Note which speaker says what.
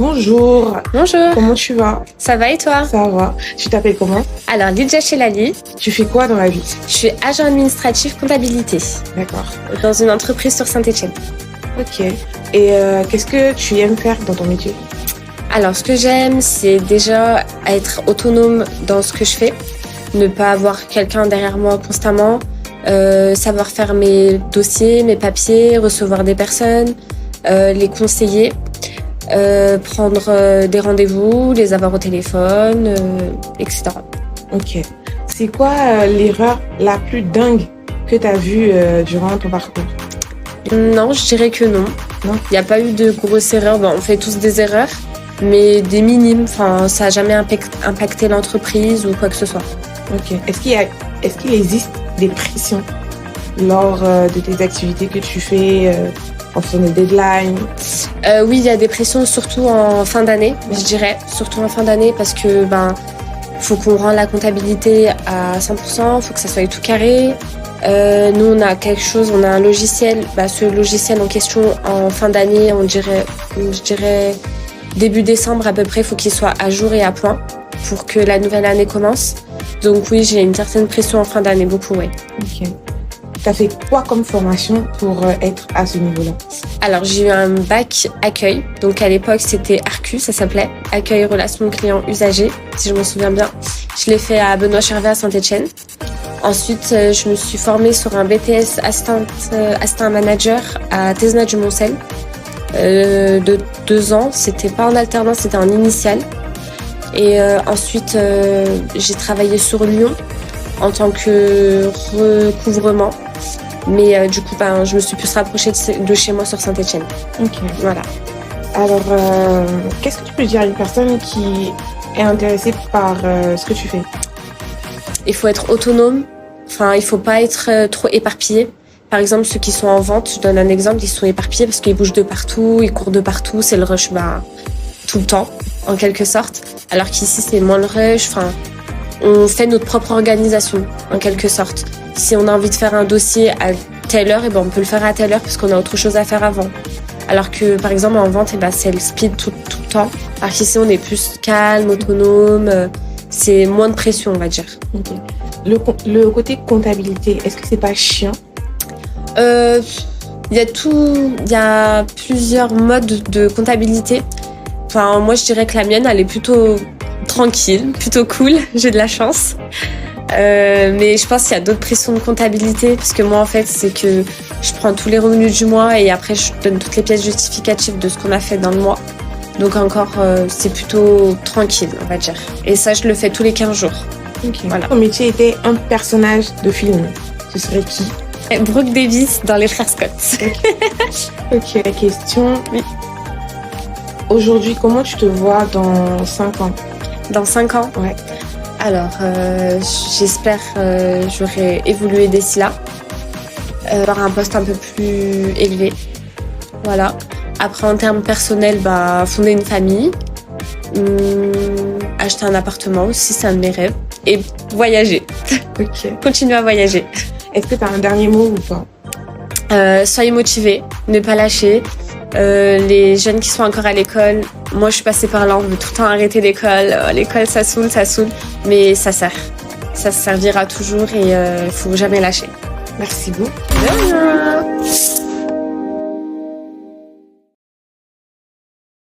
Speaker 1: Bonjour,
Speaker 2: Bonjour,
Speaker 1: comment tu vas?
Speaker 2: ça va et toi?
Speaker 1: Ça va. Tu t'appelles comment?
Speaker 2: Alors, Lydia Chelali,
Speaker 1: Tu fais quoi dans la vie?
Speaker 2: je suis agent administratif comptabilité
Speaker 1: D'accord.
Speaker 2: dans une entreprise sur Saint-Étienne.
Speaker 1: Ok. Et qu'est-ce que tu aimes faire dans ton métier?
Speaker 2: Alors, ce que j'aime, c'est déjà être autonome dans ce que je fais, ne pas avoir quelqu'un derrière moi constamment, savoir faire mes dossiers, mes papiers, recevoir des personnes, les conseiller, prendre des rendez-vous, les avoir au téléphone, etc.
Speaker 1: Ok. C'est quoi l'erreur la plus dingue que tu as vue durant ton parcours?
Speaker 2: Non, je dirais que non.
Speaker 1: Non.
Speaker 2: Il n'y a pas eu de grosses erreurs. Bon, on fait tous des erreurs, mais des minimes. Enfin, ça n'a jamais impacté l'entreprise ou quoi que ce soit.
Speaker 1: Ok. Est-ce qu'il existe des pressions lors de tes activités que tu fais en fonction des deadlines?
Speaker 2: Oui, il y a des pressions, surtout en fin d'année, je dirais. Surtout en fin d'année parce que faut qu'on rende la comptabilité à 100%, faut que ça soit tout carré. Nous, on a un logiciel. Ce logiciel en question, en fin d'année, je dirais début décembre à peu près, faut qu'il soit à jour et à point pour que la nouvelle année commence. Donc oui, j'ai une certaine pression en fin d'année, beaucoup, oui.
Speaker 1: Ok. T'as fait quoi comme formation pour être à ce niveau-là?
Speaker 2: Alors, j'ai eu un bac accueil. Donc, à l'époque, c'était ARCU, ça s'appelait. Accueil, relations clients usagers, si je m'en souviens bien. Je l'ai fait à Benoît Chervet à Saint-Étienne. Ensuite, je me suis formée sur un BTS assistant manager à Tesna du Moncel de 2 ans. C'était pas en alternance, c'était en initial. Et ensuite, j'ai travaillé sur Lyon en tant que recouvrement. Mais du coup, je me suis plus rapprochée de chez moi sur Saint-Étienne.
Speaker 1: Ok.
Speaker 2: Voilà.
Speaker 1: Alors, qu'est-ce que tu peux dire à une personne qui est intéressée par ce que tu fais?
Speaker 2: Il faut être autonome. Enfin, il faut pas être trop éparpillé. Par exemple, ceux qui sont en vente, je donne un exemple, ils sont éparpillés parce qu'ils bougent de partout, ils courent de partout, c'est le rush tout le temps, en quelque sorte. Alors qu'ici, c'est moins le rush. Enfin, on fait notre propre organisation, en quelque sorte. Si on a envie de faire un dossier à telle heure, on peut le faire à telle heure parce qu'on a autre chose à faire avant. Alors que, par exemple, en vente, c'est le speed tout le temps. Alors qu'ici, on est plus calme, autonome, c'est moins de pression, on va dire.
Speaker 1: Okay. Le côté comptabilité, est-ce que c'est pas chiant?
Speaker 2: Il y a plusieurs modes de comptabilité. Enfin, moi, je dirais que la mienne, elle est plutôt tranquille, plutôt cool. J'ai de la chance. Mais je pense qu'il y a d'autres pressions de comptabilité parce que moi, en fait, c'est que je prends tous les revenus du mois et après, je donne toutes les pièces justificatives de ce qu'on a fait dans le mois. Donc encore, c'est plutôt tranquille, on va dire. Et ça, je le fais tous les 15 jours.
Speaker 1: Okay.
Speaker 2: Voilà.
Speaker 1: Ton métier était un personnage de film. Ce serait qui?
Speaker 2: Brooke Davis dans Les Frères Scott.
Speaker 1: Ok, la question.
Speaker 2: Oui.
Speaker 1: Aujourd'hui, comment tu te vois dans 5 ans?
Speaker 2: Dans 5 ans?
Speaker 1: Ouais.
Speaker 2: Alors, j'espère j'aurai évolué d'ici là. Avoir un poste un peu plus élevé. Voilà. Après, en termes personnels, fonder une famille. Acheter un appartement aussi, c'est un de mes rêves. Et voyager.
Speaker 1: Ok.
Speaker 2: Continuer à voyager.
Speaker 1: Est-ce que tu as un dernier mot ou pas?
Speaker 2: Soyez motivés, ne pas lâcher. Les jeunes qui sont encore à l'école, moi je suis passée par là, on veut tout le temps arrêter l'école. L'école ça saoule, mais ça sert. Ça servira toujours et il faut jamais lâcher.
Speaker 1: Merci beaucoup.
Speaker 2: De rien.